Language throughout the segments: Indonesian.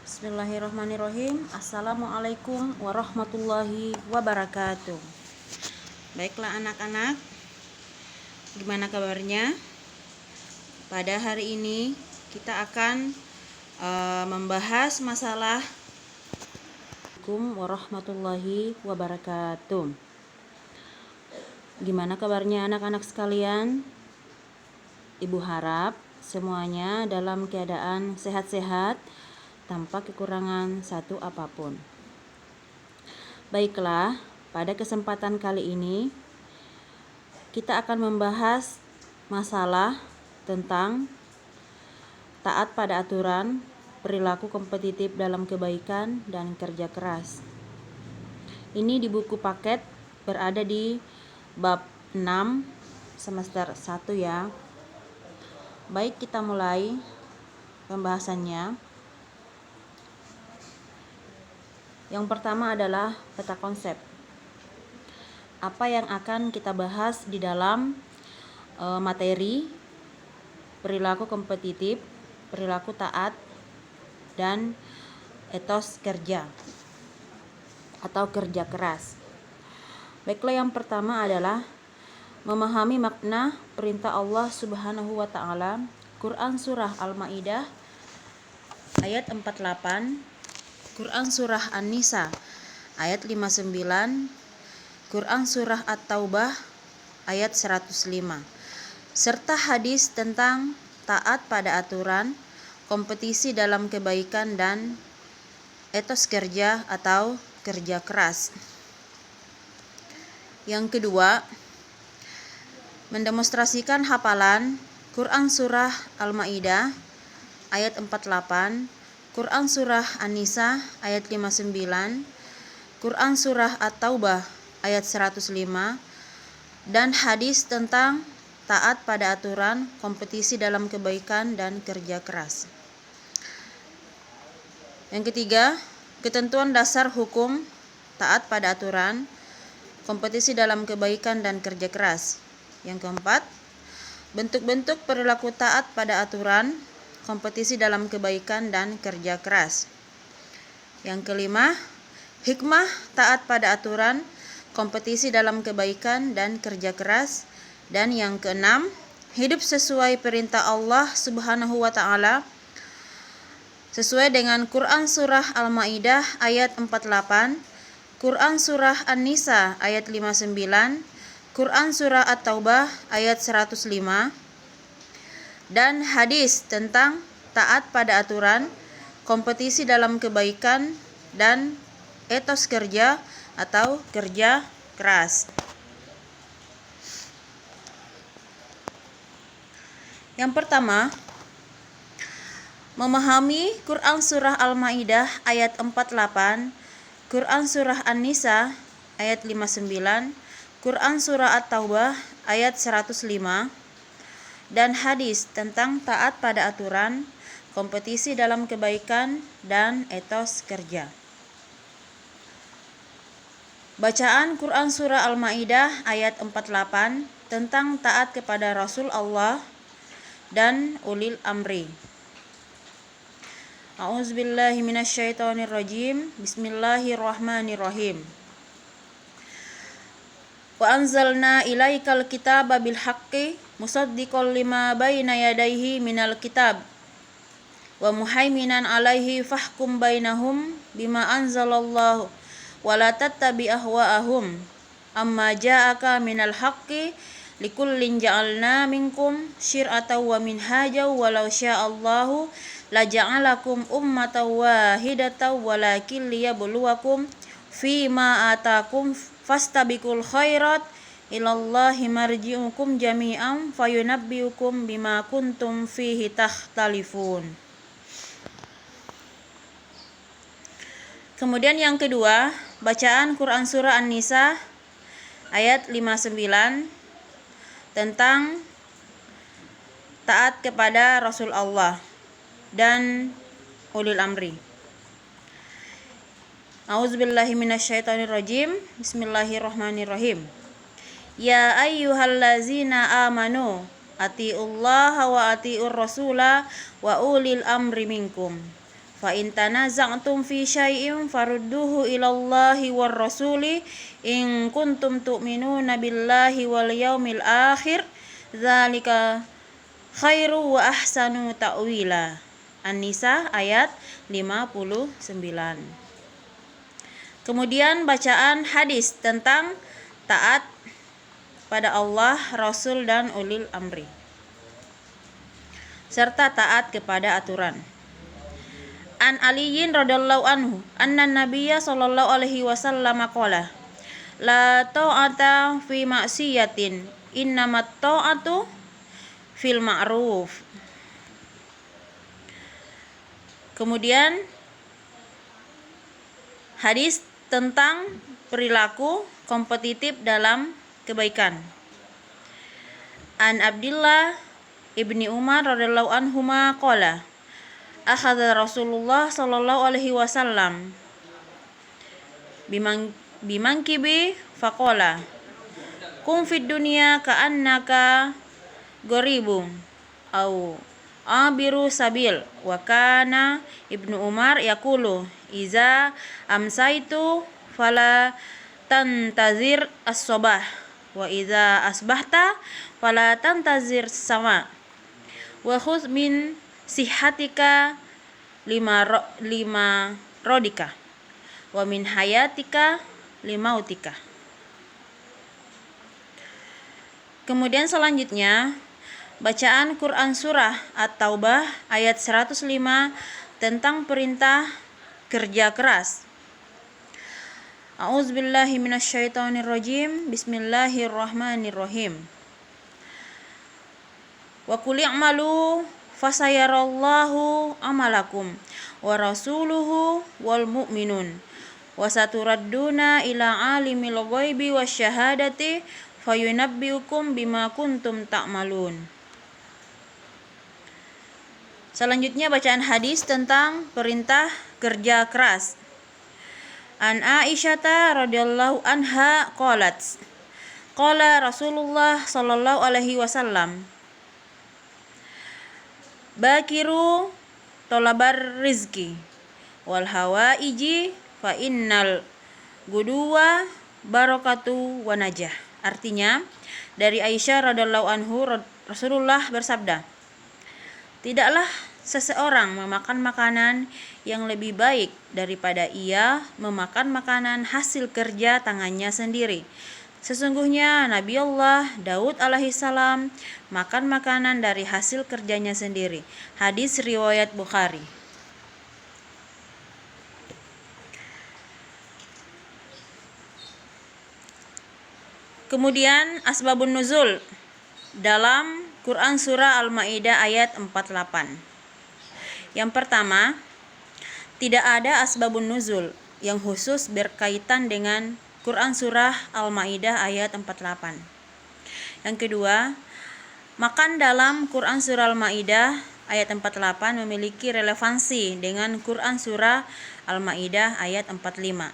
Bismillahirrahmanirrahim. Assalamualaikum warahmatullahi wabarakatuh. Baiklah anak-anak, gimana kabarnya? Pada hari ini kita akan membahas masalah Assalamualaikum warahmatullahi wabarakatuh. Gimana kabarnya anak-anak sekalian? Ibu harap semuanya dalam keadaan sehat-sehat tanpa kekurangan satu apapun. Baiklah, pada kesempatan kali ini kita akan membahas masalah tentang taat pada aturan, perilaku kompetitif dalam kebaikan dan kerja keras. Ini di buku paket berada di bab 6 semester 1 ya. Baik, kita mulai pembahasannya. Yang pertama adalah peta konsep. Apa yang akan kita bahas di dalam materi perilaku kompetitif, perilaku taat, dan etos kerja atau kerja keras. Baiklah, yang pertama adalah memahami makna perintah Allah Subhanahu wa taala. Quran surah Al-Maidah ayat 48, Quran surah An-Nisa ayat 59, Quran surah At-Taubah ayat 105, serta hadis tentang taat pada aturan, kompetisi dalam kebaikan dan etos kerja atau kerja keras. Yang kedua, mendemonstrasikan hafalan Quran surah Al-Maidah ayat 48, Quran surah An-Nisa ayat 59, Quran surah At-Taubah ayat 105, dan hadis tentang taat pada aturan, kompetisi dalam kebaikan dan kerja keras. Yang ketiga, ketentuan dasar hukum taat pada aturan, kompetisi dalam kebaikan dan kerja keras. Yang keempat, bentuk-bentuk perilaku taat pada aturan, kompetisi dalam kebaikan dan kerja keras. Yang kelima, hikmah taat pada aturan, kompetisi dalam kebaikan dan kerja keras. Dan yang keenam, hidup sesuai perintah Allah Subhanahu wa taala sesuai dengan Quran surah Al-Maidah ayat 48, Quran surah An-Nisa ayat 59, Quran surah At-Taubah ayat 105, dan hadis tentang taat pada aturan, kompetisi dalam kebaikan dan etos kerja atau kerja keras. Yang pertama, memahami Quran surah Al-Maidah ayat 48, Quran surah An-Nisa ayat 59, Quran surah At-Taubah ayat 105, dan hadis tentang taat pada aturan, kompetisi dalam kebaikan dan etos kerja. Bacaan Quran surah Al-Maidah ayat 48 tentang taat kepada Rasul Allah dan ulil amri. A'udzubillahi minasyaitonirrajim. Bismillahirrahmanirrahim. Wa anzalna ilaikal kitaba bil haqqi musaddiqan lima baina yadayhi minal kitab wa muhaiminan alaihi fahkum bainahum bima anzalallahu wa la tattabi ahwa'ahum amma ja'aka minal haqqi likullin ja'alna minkum syir'atan wa minhajaw walau sya'allahu la ja'alakum ummatan wahidatan walakin liyabluwakum fima atakum fastabiqul khairat ilallahi marji'ukum jami'an fayunabbiukum bima kuntum fihi takhtalifun. Kemudian yang kedua, bacaan Quran surah An-Nisa ayat 59 tentang taat kepada Rasul Allah dan ulil amri. A'udzubillahi minasyaitonirrajim. Bismillahirrahmanirrahim. Ya ayyuhallazina amanu atiullaha wa atiur rasula wa ulil amri minkum Fa in tanaza'tum fi syai'in farudduhu ilallahi war rasuli in kuntum tu'minuna billahi wal yaumil akhir dzalika khairu wa ahsanu ta'wila. An-Nisa ayat 59. Kemudian bacaan hadis tentang taat pada Allah, Rasul dan ulil amri, serta taat kepada aturan. An Aliyin radhiyallahu anhu anna Nabiyya sallallahu alaihi wasallam qala la ta'ata fi ma'siyatin innamat ta'atu fil ma'ruf. Kemudian hadis tentang perilaku kompetitif dalam kebaikan. An Abdullah ibni Umar radhiyallahu anhuma qala akhadha Rasulullah sallallahu alaihi wasallam bimangkibi faqala kum fid dunya ka'annaka gharibun au abiru sabil wa kana Ibnu Umar yaqulu iza amsaitu fala tantazir as-sabah wa iza asbahta fala tantazir sama wa khudh min sihatika lima rodika wa min hayatika limautika. Kemudian selanjutnya bacaan Quran surah At-Taubah ayat 105 tentang perintah kerja keras. A'udzubillahi minasyaitonirrajim. Bismillahirrahmanirrahim. Wa qul i'malu fasayarallahu amalakum wa rasuluhu wal mu'minun wa saturadduna ila alimil ghaibi wasyahadati fayunabbiukum bima kuntum ta'malun. Selanjutnya bacaan hadis tentang perintah kerja keras. An Aisyah radhiyallahu anha qalat qala Rasulullah sallallahu alaihi wasallam bakiru tolabar rizki wal hawaiji fa innal guduwa barakatu wa najah. Artinya dari Aisyah radhiyallahu anhu Rasulullah bersabda, tidaklah seseorang memakan makanan yang lebih baik daripada ia memakan makanan hasil kerja tangannya sendiri. Sesungguhnya Nabi Allah Daud alaihissalam makan makanan dari hasil kerjanya sendiri. Hadis riwayat Bukhari. Kemudian asbabun nuzul dalam Quran surah Al-Maidah ayat 48. Yang pertama, tidak ada asbabun nuzul yang khusus berkaitan dengan Quran surah Al-Maidah ayat 48. Yang kedua, makan dalam Quran surah Al-Maidah ayat 48 memiliki relevansi dengan Quran surah Al-Maidah ayat 45.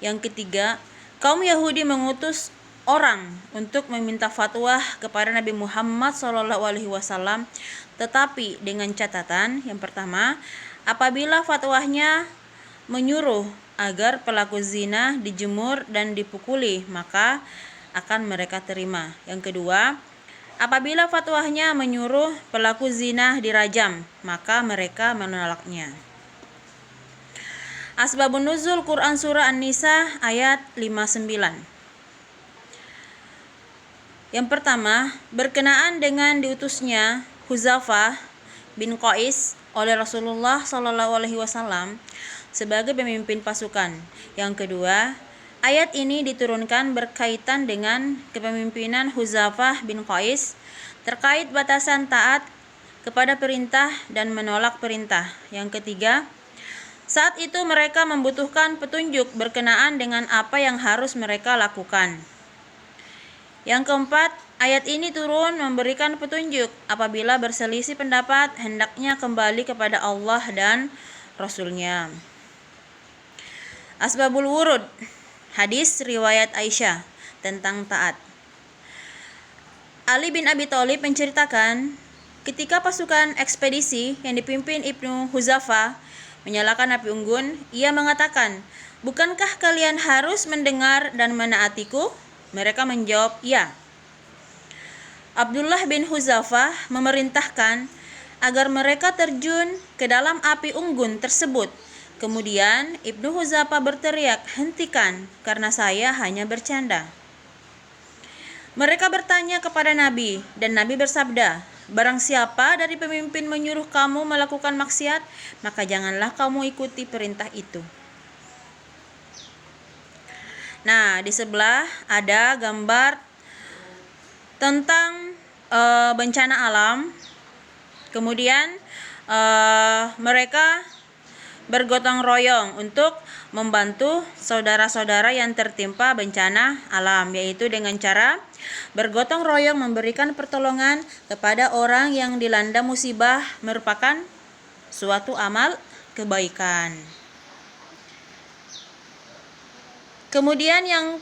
Yang ketiga, kaum Yahudi mengutus orang untuk meminta fatwa kepada Nabi Muhammad SAW, tetapi dengan catatan yang pertama, apabila fatwanya menyuruh agar pelaku zina dijemur dan dipukuli, maka akan mereka terima. Yang kedua, apabila fatwanya menyuruh pelaku zina dirajam, maka mereka menolaknya. Asbabun nuzul Quran surah An-Nisa ayat 59. Yang pertama, berkenaan dengan diutusnya Hudzafah bin Qais oleh Rasulullah SAW sebagai pemimpin pasukan. Yang kedua, ayat ini diturunkan berkaitan dengan kepemimpinan Hudzafah bin Qais terkait batasan taat kepada perintah dan menolak perintah. Yang ketiga, saat itu mereka membutuhkan petunjuk berkenaan dengan apa yang harus mereka lakukan. Yang keempat, ayat ini turun memberikan petunjuk apabila berselisih pendapat hendaknya kembali kepada Allah dan Rasul-Nya. Asbabul wurud, hadis riwayat Aisyah tentang taat. Ali bin Abi Thalib menceritakan ketika pasukan ekspedisi yang dipimpin Ibnu Huzafa menyalakan api unggun, ia mengatakan, "Bukankah kalian harus mendengar dan menaatiku?" Mereka menjawab, "Ya." Abdullah bin Huzafa memerintahkan agar mereka terjun ke dalam api unggun tersebut. Kemudian Ibnu Huzafa berteriak, "Hentikan, karena saya hanya bercanda." Mereka bertanya kepada Nabi, dan Nabi bersabda, "Barang siapa dari pemimpin menyuruh kamu melakukan maksiat, maka janganlah kamu ikuti perintah itu." Nah, di sebelah ada gambar tentang bencana alam. Kemudian mereka bergotong royong untuk membantu saudara-saudara yang tertimpa bencana alam, yaitu dengan cara bergotong royong memberikan pertolongan kepada orang yang dilanda musibah merupakan suatu amal kebaikan. Kemudian yang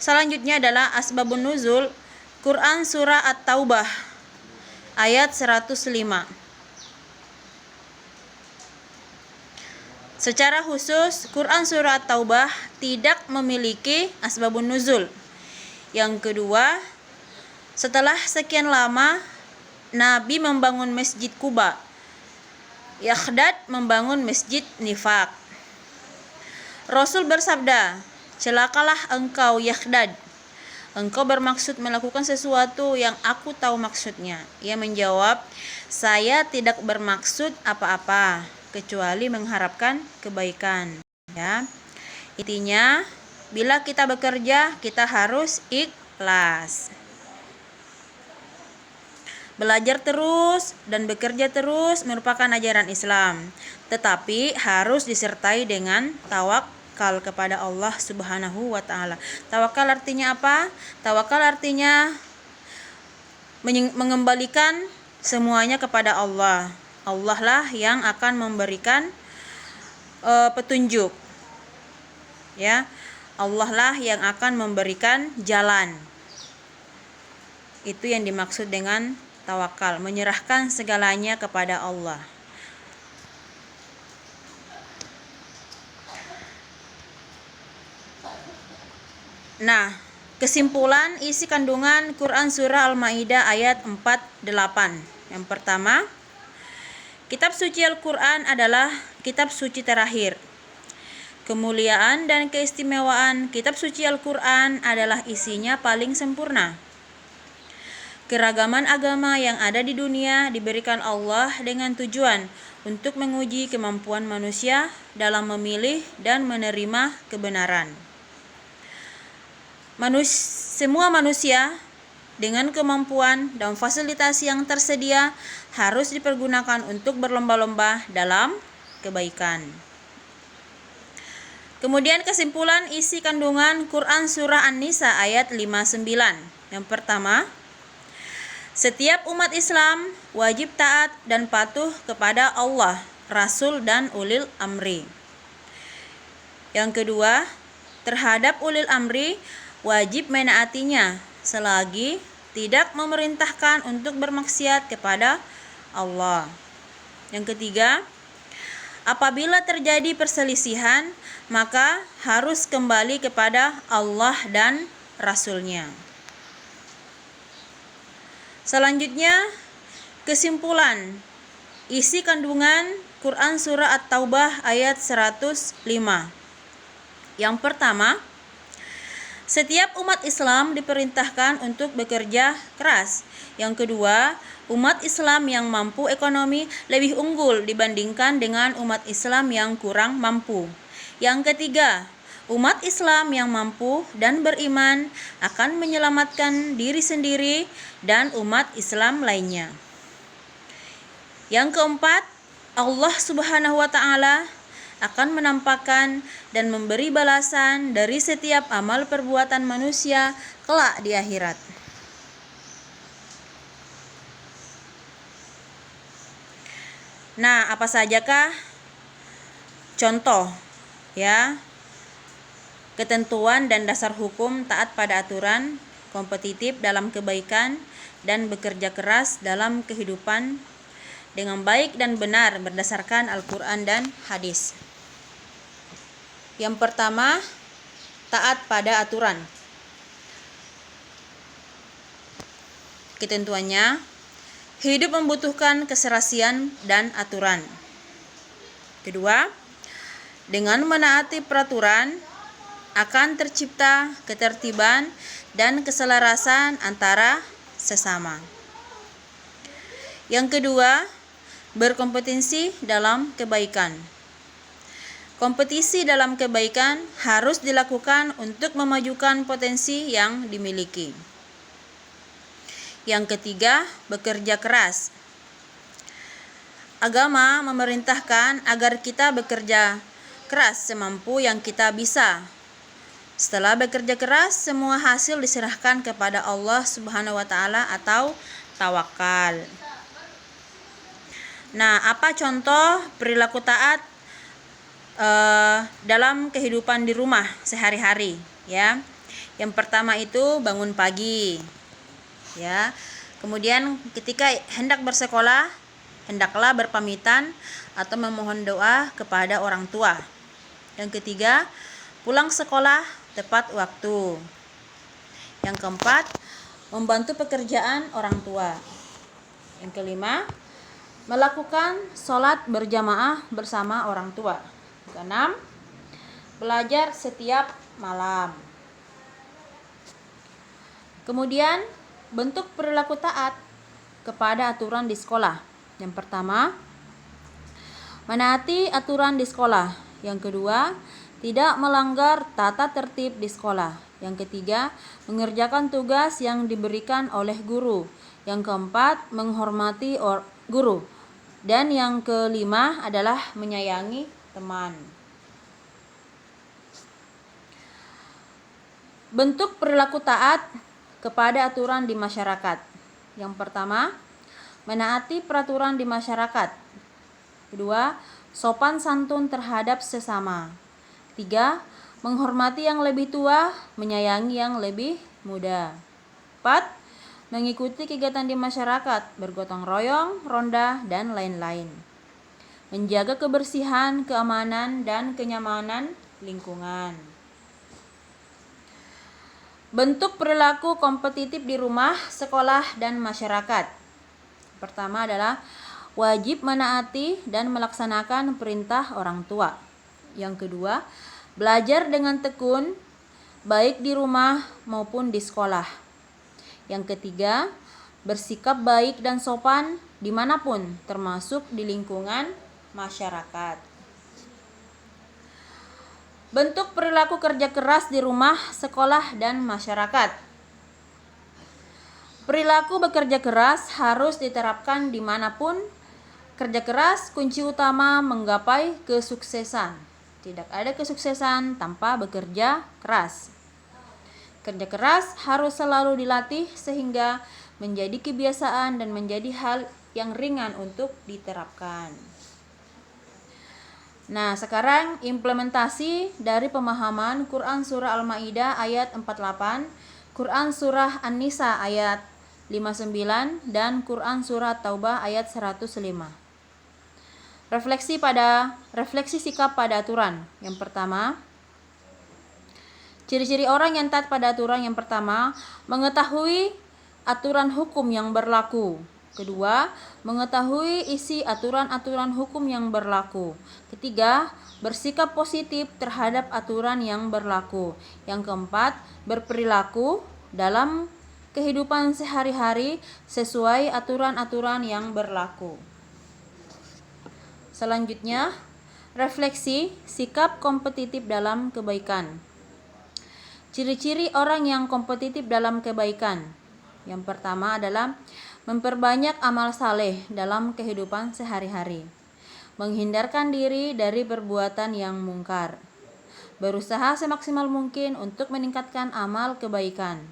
selanjutnya adalah asbabun nuzul Quran surah At-Taubah ayat 105. Secara khusus, Quran surah At-Taubah tidak memiliki asbabun nuzul. Yang kedua, setelah sekian lama Nabi membangun Masjid Quba, Yakhdad membangun Masjid Nifaq. Rasul bersabda, "Celakalah engkau Yakhdad. Engkau bermaksud melakukan sesuatu yang aku tahu maksudnya." Ia menjawab, "Saya tidak bermaksud apa-apa kecuali mengharapkan kebaikan." Ya. Intinya, bila kita bekerja, kita harus ikhlas. Belajar terus dan bekerja terus merupakan ajaran Islam, tetapi harus disertai dengan tawakal kepada Allah Subhanahu wa taala. Tawakal artinya apa? Tawakal artinya mengembalikan semuanya kepada Allah. Allah lah yang akan memberikan petunjuk. Ya. Allah lah yang akan memberikan jalan. Itu yang dimaksud dengan tawakal, menyerahkan segalanya kepada Allah. Nah, kesimpulan isi kandungan Quran surah Al-Maidah ayat 48. Yang pertama, kitab suci Al-Quran adalah kitab suci terakhir. Kemuliaan dan keistimewaan kitab suci Al-Quran adalah isinya paling sempurna. Keragaman agama yang ada di dunia diberikan Allah dengan tujuan untuk menguji kemampuan manusia dalam memilih dan menerima kebenaran. Semua manusia dengan kemampuan dan fasilitas yang tersedia harus dipergunakan untuk berlomba-lomba dalam kebaikan. Kemudian kesimpulan isi kandungan Quran surah An-Nisa ayat 59. Yang pertama, setiap umat Islam wajib taat dan patuh kepada Allah, Rasul dan ulil amri. Yang kedua, terhadap ulil amri wajib menaatinya selagi tidak memerintahkan untuk bermaksiat kepada Allah. Yang ketiga, apabila terjadi perselisihan, maka harus kembali kepada Allah dan Rasul-Nya. Selanjutnya, kesimpulan isi kandungan Quran surah At-Taubah ayat 105. Yang pertama, setiap umat Islam diperintahkan untuk bekerja keras. Yang kedua, umat Islam yang mampu ekonomi lebih unggul dibandingkan dengan umat Islam yang kurang mampu. Yang ketiga, umat Islam yang mampu dan beriman akan menyelamatkan diri sendiri dan umat Islam lainnya. Yang keempat, Allah Subhanahu wa taala akan menampakkan dan memberi balasan dari setiap amal perbuatan manusia kelak di akhirat. Nah, apa sajakah contoh ketentuan dan dasar hukum taat pada aturan kompetitif dalam kebaikan, dan bekerja keras dalam kehidupan dengan baik dan benar berdasarkan Al-Quran dan hadis. Yang pertama, taat pada aturan. Ketentuannya, hidup membutuhkan keserasian dan aturan. Kedua, dengan menaati peraturan akan tercipta ketertiban dan keselarasan antara sesama. Yang kedua, berkompetensi dalam kebaikan. Kompetisi dalam kebaikan harus dilakukan untuk memajukan potensi yang dimiliki. Yang ketiga, bekerja keras. Agama memerintahkan agar kita bekerja keras semampu yang kita bisa. Setelah bekerja keras, semua hasil diserahkan kepada Allah Subhanahu wa Ta'ala atau tawakal. Nah, apa contoh perilaku taat dalam kehidupan di rumah sehari-hari? Ya, yang pertama itu bangun pagi. Ya, kemudian ketika hendak bersekolah, hendaklah berpamitan atau memohon doa kepada orang tua. Yang ketiga, pulang sekolah tepat waktu. Yang keempat, membantu pekerjaan orang tua. Yang kelima, melakukan sholat berjamaah bersama orang tua. Keenam, belajar setiap malam. Kemudian, bentuk perilaku taat kepada aturan di sekolah. Yang pertama, menaati aturan di sekolah. Yang kedua, tidak melanggar tata tertib di sekolah. Yang ketiga, mengerjakan tugas yang diberikan oleh guru. Yang keempat, menghormati guru. Dan yang kelima adalah menyayangi teman. Bentuk perilaku taat kepada aturan di masyarakat. Yang pertama, menaati peraturan di masyarakat. Kedua, sopan santun terhadap sesama. 3. Menghormati yang lebih tua, menyayangi yang lebih muda. 4. Mengikuti kegiatan di masyarakat, bergotong royong, ronda, dan lain-lain. Menjaga kebersihan, keamanan, dan kenyamanan lingkungan. Bentuk perilaku kompetitif di rumah, sekolah, dan masyarakat. Pertama adalah wajib menaati dan melaksanakan perintah orang tua. Yang kedua, belajar dengan tekun, baik di rumah maupun di sekolah. Yang ketiga, bersikap baik dan sopan dimanapun, termasuk di lingkungan masyarakat. Bentuk perilaku kerja keras di rumah, sekolah, dan masyarakat. Perilaku bekerja keras harus diterapkan dimanapun. Kerja keras kunci utama menggapai kesuksesan. Tidak ada kesuksesan tanpa bekerja keras. Kerja keras harus selalu dilatih sehingga menjadi kebiasaan dan menjadi hal yang ringan untuk diterapkan. Nah, sekarang implementasi dari pemahaman Quran Surah Al-Ma'idah ayat 48, Quran Surah An-Nisa ayat 59, dan Quran Surah Taubah ayat 105. Refleksi sikap pada aturan. Yang pertama, ciri-ciri orang yang taat pada aturan. Yang pertama, mengetahui aturan hukum yang berlaku. Kedua, mengetahui isi aturan-aturan hukum yang berlaku. Ketiga, bersikap positif terhadap aturan yang berlaku. Yang keempat, berperilaku dalam kehidupan sehari-hari sesuai aturan-aturan yang berlaku. Selanjutnya, refleksi sikap kompetitif dalam kebaikan. Ciri-ciri orang yang kompetitif dalam kebaikan. Yang pertama adalah memperbanyak amal saleh dalam kehidupan sehari-hari, menghindarkan diri dari perbuatan yang mungkar, berusaha semaksimal mungkin untuk meningkatkan amal kebaikan,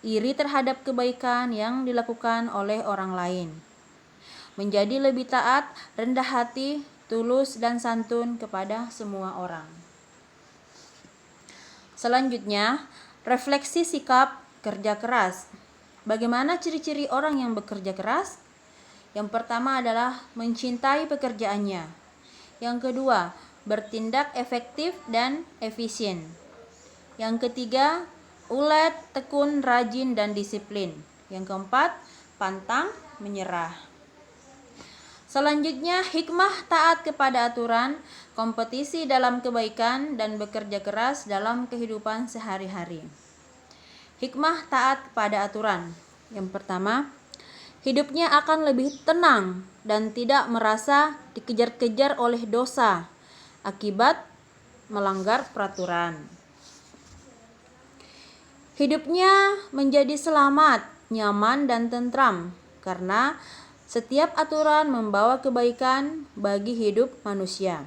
iri terhadap kebaikan yang dilakukan oleh orang lain, menjadi lebih taat, rendah hati, tulus, dan santun kepada semua orang. Selanjutnya, refleksi sikap Kerja keras. Bagaimana ciri-ciri orang yang bekerja keras? Yang pertama adalah mencintai pekerjaannya. Yang kedua, bertindak efektif dan efisien. Yang ketiga, ulet, tekun, rajin, dan disiplin. Yang keempat, pantang menyerah. Selanjutnya, hikmah taat kepada aturan, kompetisi dalam kebaikan, dan bekerja keras dalam kehidupan sehari-hari. Hikmah taat kepada aturan. Yang pertama, hidupnya akan lebih tenang dan tidak merasa dikejar-kejar oleh dosa akibat melanggar peraturan. Hidupnya menjadi selamat, nyaman, dan tentram karena setiap aturan membawa kebaikan bagi hidup manusia.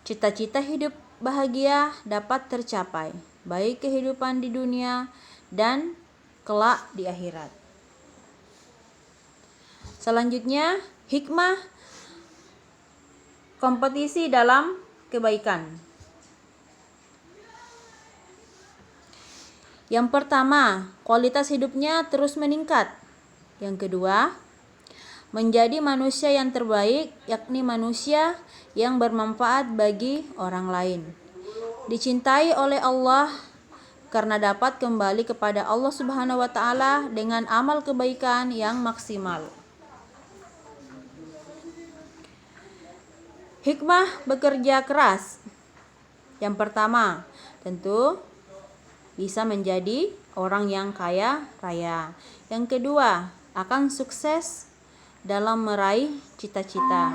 Cita-cita hidup bahagia dapat tercapai, baik kehidupan di dunia dan kelak di akhirat. Selanjutnya, hikmah kompetisi dalam kebaikan. Yang pertama, kualitas hidupnya terus meningkat. Yang kedua, menjadi manusia yang terbaik, yakni manusia yang bermanfaat bagi orang lain. Dicintai oleh Allah karena dapat kembali kepada Allah Subhanahu wa taala dengan amal kebaikan yang maksimal. Hikmah bekerja keras. Yang pertama, tentu bisa menjadi orang yang kaya raya. Yang kedua, akan sukses dalam meraih cita-cita.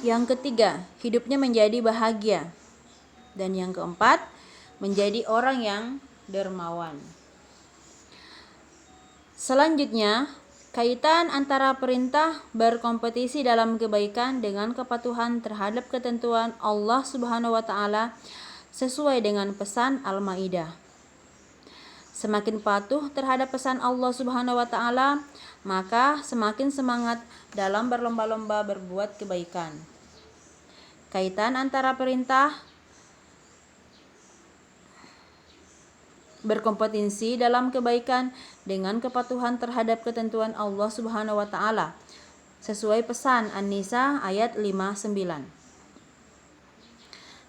Yang ketiga, hidupnya menjadi bahagia. Dan yang keempat, menjadi orang yang dermawan. Selanjutnya, kaitan antara perintah berkompetisi dalam kebaikan dengan kepatuhan terhadap ketentuan Allah Subhanahu wa taala sesuai dengan pesan Al-Maidah. Semakin patuh terhadap pesan Allah Subhanahu wa taala, maka semakin semangat dalam berlomba-lomba berbuat kebaikan. Kaitan antara perintah berkompetisi dalam kebaikan dengan kepatuhan terhadap ketentuan Allah Subhanahu wa taala sesuai pesan An-Nisa ayat 59.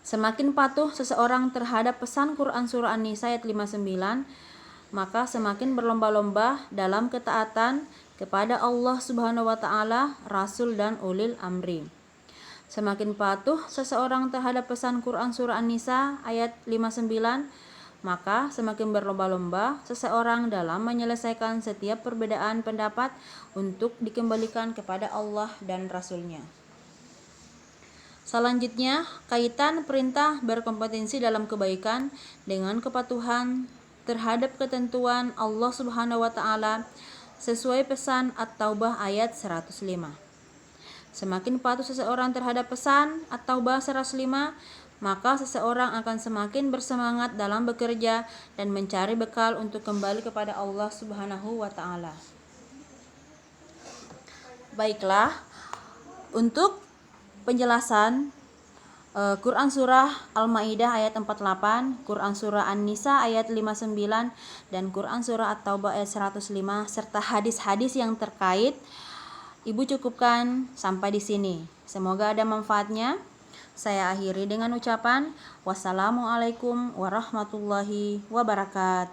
Semakin patuh seseorang terhadap pesan Quran surah An-Nisa ayat 59, maka semakin berlomba-lomba dalam ketaatan kepada Allah Subhanahu wa taala, Rasul dan ulil amri. Semakin patuh seseorang terhadap pesan Quran surah An-Nisa ayat 59, maka semakin berlomba-lomba seseorang dalam menyelesaikan setiap perbedaan pendapat untuk dikembalikan kepada Allah dan Rasul-Nya. Selanjutnya, kaitan perintah berkompetisi dalam kebaikan dengan kepatuhan terhadap ketentuan Allah Subhanahu wa taala sesuai pesan At-Taubah ayat 105. Semakin patuh seseorang terhadap pesan At-Taubah 105, maka seseorang akan semakin bersemangat dalam bekerja dan mencari bekal untuk kembali kepada Allah Subhanahu wa taala. Baiklah, untuk penjelasan Quran surah Al-Maidah ayat 48, Quran surah An-Nisa ayat 59 dan Quran surah At-Taubah ayat 105 serta hadis-hadis yang terkait, Ibu cukupkan sampai di sini. Semoga ada manfaatnya. Saya akhiri dengan ucapan wassalamualaikum warahmatullahi wabarakatuh.